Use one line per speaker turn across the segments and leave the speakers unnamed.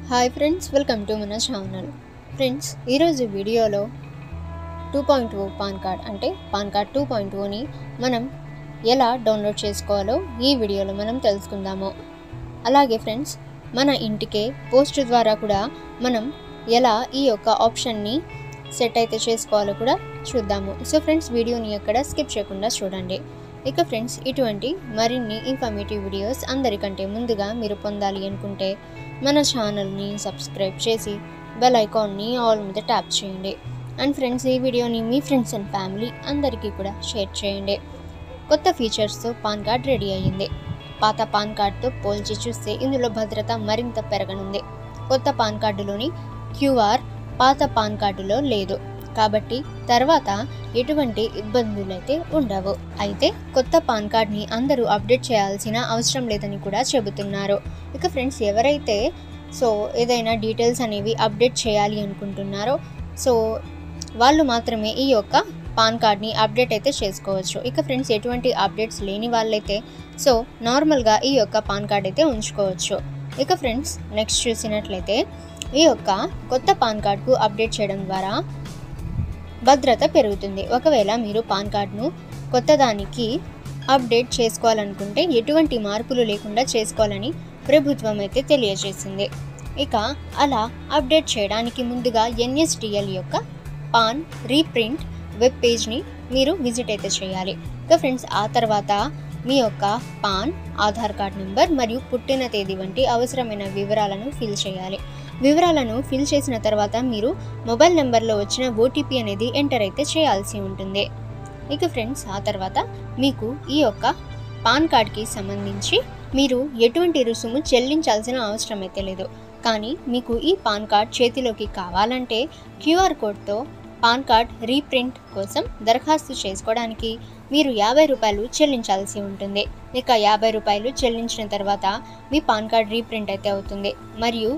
Hi friends, welcome to మన channel. Friends, ఈరోజు వీడియోలో 2.0 పాన్ కార్డ్ అంటే పాన్ కార్డ్ 2.0ని మనం ఎలా డౌన్లోడ్ చేసుకోవాలో ఈ వీడియోలో మనం తెలుసుకుందాము. అలాగే ఫ్రెండ్స్, మన ఇంటికే పోస్ట్ ద్వారా కూడా మనం ఎలా ఈ యొక్క ఆప్షన్ని సెట్ అయితే చేసుకోవాలో కూడా చూద్దాము. సో ఫ్రెండ్స్, వీడియోని ఎక్కడ స్కిప్ చేయకుండా చూడండి. ఇక ఫ్రెండ్స్, ఇటువంటి మరిన్ని ఇన్ఫర్మేటివ్ వీడియోస్ అందరికంటే ముందుగా మీరు పొందాలి అనుకుంటే మన ఛానల్ని సబ్స్క్రైబ్ చేసి బెల్ ఐకాన్ని ఆల్ మీద ట్యాప్ చేయండి. అండ్ ఫ్రెండ్స్, ఈ వీడియోని మీ ఫ్రెండ్స్ అండ్ ఫ్యామిలీ అందరికీ కూడా షేర్ చేయండి. కొత్త ఫీచర్స్తో పాన్ కార్డ్ రెడీ అయ్యింది. పాత పాన్ కార్డ్తో పోల్చి చూస్తే ఇందులో భద్రత మరింత పెరగనుంది. కొత్త పాన్ కార్డులోని QR పాత పాన్ కార్డులో లేదు కాబట్టి తర్వాత ఎటువంటి ఇబ్బందులైతే ఉండవు. అయితే కొత్త పాన్ కార్డ్ని అందరూ అప్డేట్ చేయాల్సిన అవసరం లేదని కూడా చెబుతున్నారు. ఇక ఫ్రెండ్స్, ఎవరైతే ఏదైనా డీటెయిల్స్ అనేవి అప్డేట్ చేయాలి అనుకుంటున్నారో వాళ్ళు మాత్రమే ఈ యొక్క పాన్ కార్డ్ని అప్డేట్ అయితే చేసుకోవచ్చు. ఇక ఫ్రెండ్స్, ఎటువంటి అప్డేట్స్ లేని వాళ్ళైతే నార్మల్గా ఈ యొక్క పాన్ కార్డ్ అయితే ఉంచుకోవచ్చు. ఇక ఫ్రెండ్స్, నెక్స్ట్ చూసినట్లయితే ఈ యొక్క కొత్త పాన్ కార్డ్కు అప్డేట్ చేయడం ద్వారా భద్రత పెరుగుతుంది. ఒకవేళ మీరు పాన్ కార్డ్ను కొత్తదానికి అప్డేట్ చేసుకోవాలనుకుంటే ఎటువంటి మార్పులు లేకుండా చేసుకోవాలని ప్రభుత్వం అయితే తెలియజేసింది. ఇక అలా అప్డేట్ చేయడానికి ముందుగా NSDL యొక్క పాన్ రీప్రింట్ వెబ్ పేజ్ని మీరు విజిట్ అయితే చేయాలి. ఇక ఫ్రెండ్స్, ఆ తర్వాత మీ యొక్క పాన్, ఆధార్ కార్డ్ నెంబర్ మరియు పుట్టిన తేదీ వంటి అవసరమైన వివరాలను ఫిల్ చేయాలి. వివరాలను ఫిల్ చేసిన తర్వాత మీరు మొబైల్ నెంబర్లో వచ్చిన OTP అనేది ఎంటర్ అయితే చేయాల్సి ఉంటుంది. ఇక ఫ్రెండ్స్, ఆ తర్వాత మీకు ఈ యొక్క పాన్ కార్డ్కి సంబంధించి మీరు ఎటువంటి రుసుము చెల్లించాల్సిన అవసరం అయితే లేదు. కానీ మీకు ఈ పాన్ కార్డ్ చేతిలోకి కావాలంటే QR కోడ్తో పాన్ కార్డ్ రీప్రింట్ కోసం దరఖాస్తు చేసుకోవడానికి మీరు 50 రూపాయలు చెల్లించాల్సి ఉంటుంది. ఇక 50 రూపాయలు చెల్లించిన తర్వాత మీ పాన్ కార్డ్ రీప్రింట్ అయితే అవుతుంది మరియు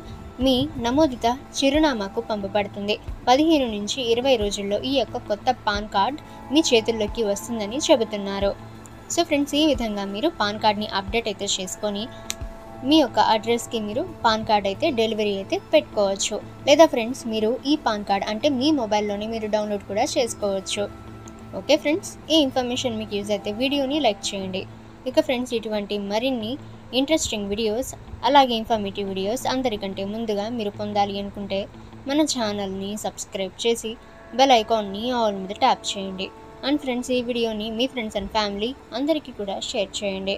మీ నమోదిత చిరునామాకు పంపబడుతుంది. 15 నుంచి 20 రోజుల్లో ఈ యొక్క కొత్త పాన్ కార్డ్ మీ చేతుల్లోకి వస్తుందని చెబుతున్నారు. సో ఫ్రెండ్స్, ఈ విధంగా మీరు పాన్ కార్డ్ని అప్డేట్ అయితే చేసుకొని మీ యొక్క అడ్రస్కి మీరు పాన్ కార్డ్ అయితే డెలివరీ అయితే పెట్టుకోవచ్చు. లేదా ఫ్రెండ్స్, మీరు ఈ పాన్ కార్డ్ అంటే మీ మొబైల్లోనే మీరు డౌన్లోడ్ కూడా చేసుకోవచ్చు. ఓకే ఫ్రెండ్స్, ఈ ఇన్ఫర్మేషన్ మీకు యూజ్ అయితే వీడియోని లైక్ చేయండి. ఇక ఫ్రెండ్స్, ఇటువంటి మరిన్ని ఇంట్రెస్టింగ్ వీడియోస్ అలాగే ఇన్ఫర్మేటివ్ వీడియోస్ అందరికంటే ముందుగా మీరు పొందాలి అనుకుంటే మన ఛానల్ని సబ్స్క్రైబ్ చేసి బెల్ ఐకాన్ని ఆల్ మీద ట్యాప్ చేయండి. అండ్ ఫ్రెండ్స్, ఈ వీడియోని మీ ఫ్రెండ్స్ అండ్ ఫ్యామిలీ అందరికీ కూడా షేర్ చేయండి.